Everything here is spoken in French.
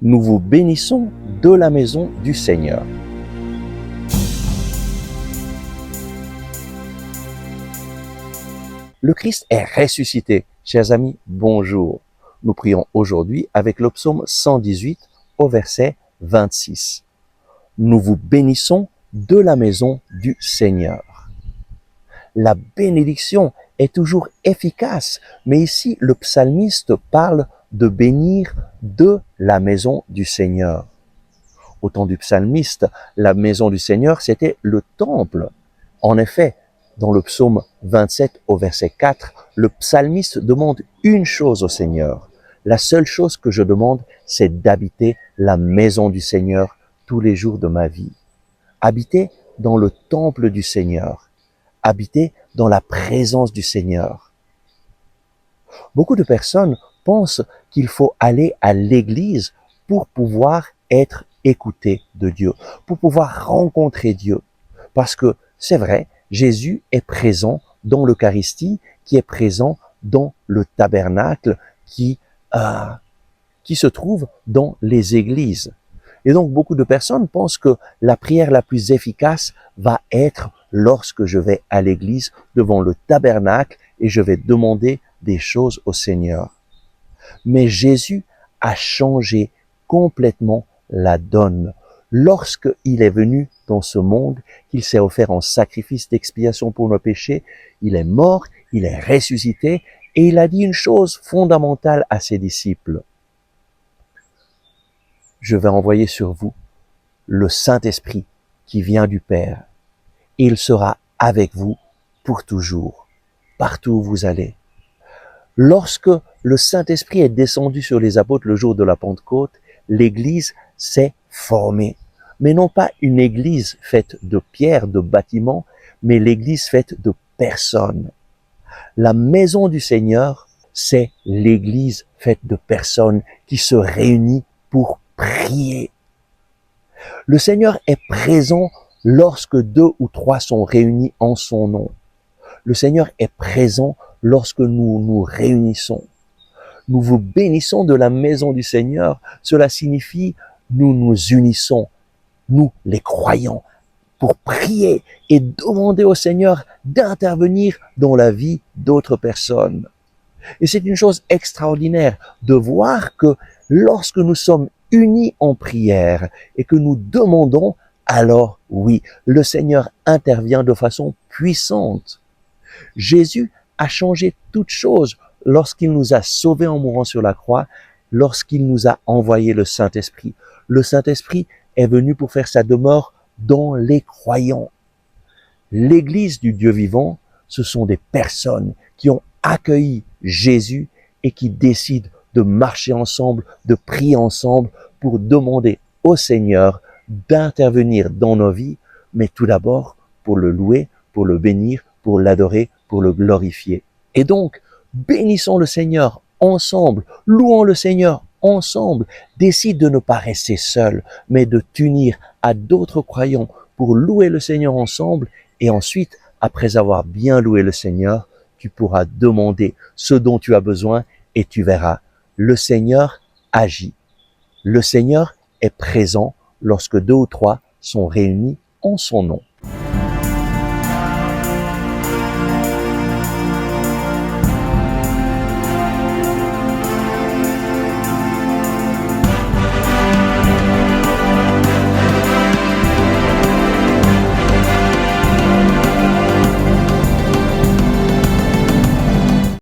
Nous vous bénissons de la maison du Seigneur. Le Christ est ressuscité. Chers amis, bonjour. Nous prions aujourd'hui avec le psaume 118 au verset 26. Nous vous bénissons de la maison du Seigneur. La bénédiction est toujours efficace, mais ici le psalmiste parle de bénir de la maison du Seigneur. Au temps du psalmiste, la maison du Seigneur, c'était le temple. En effet, dans le psaume 27 au verset 4, le psalmiste demande une chose au Seigneur. La seule chose que je demande, c'est d'habiter la maison du Seigneur tous les jours de ma vie. Habiter dans le temple du Seigneur. Habiter dans la présence du Seigneur. Beaucoup de personnes pensent qu'il faut aller à l'église pour pouvoir être écouté de Dieu, pour pouvoir rencontrer Dieu. Parce que c'est vrai, Jésus est présent dans l'Eucharistie, qui est présent dans le tabernacle, qui se trouve dans les églises. Et donc beaucoup de personnes pensent que la prière la plus efficace va être lorsque je vais à l'église devant le tabernacle et je vais demander des choses au Seigneur. Mais Jésus a changé complètement la donne. Lorsqu'il est venu dans ce monde, qu'il s'est offert en sacrifice d'expiation pour nos péchés, il est mort, il est ressuscité et il a dit une chose fondamentale à ses disciples. Je vais envoyer sur vous le Saint-Esprit qui vient du Père. Et il sera avec vous pour toujours, partout où vous allez. Lorsque le Saint-Esprit est descendu sur les apôtres le jour de la Pentecôte, l'Église s'est formée. Mais non pas une Église faite de pierres, de bâtiments, mais l'Église faite de personnes. La maison du Seigneur, c'est l'Église faite de personnes qui se réunissent pour prier. Le Seigneur est présent lorsque 2 ou 3 sont réunis en son nom. Le Seigneur est présent lorsque nous nous réunissons. Nous vous bénissons de la maison du Seigneur. Cela signifie nous nous unissons, nous les croyants, pour prier et demander au Seigneur d'intervenir dans la vie d'autres personnes. Et c'est une chose extraordinaire de voir que lorsque nous sommes unis en prière et que nous demandons, alors oui, le Seigneur intervient de façon puissante. Jésus a changé toute chose lorsqu'il nous a sauvés en mourant sur la croix, lorsqu'il nous a envoyé le Saint-Esprit. Le Saint-Esprit est venu pour faire sa demeure dans les croyants. L'Église du Dieu vivant, ce sont des personnes qui ont accueilli Jésus et qui décident de marcher ensemble, de prier ensemble pour demander au Seigneur d'intervenir dans nos vies, mais tout d'abord pour le louer, pour le bénir, pour l'adorer, pour le glorifier. Et donc, bénissons le Seigneur ensemble, louons le Seigneur ensemble, décide de ne pas rester seul, mais de t'unir à d'autres croyants pour louer le Seigneur ensemble, et ensuite, après avoir bien loué le Seigneur, tu pourras demander ce dont tu as besoin et tu verras, le Seigneur agit. Le Seigneur est présent lorsque 2 ou 3 sont réunis en son nom.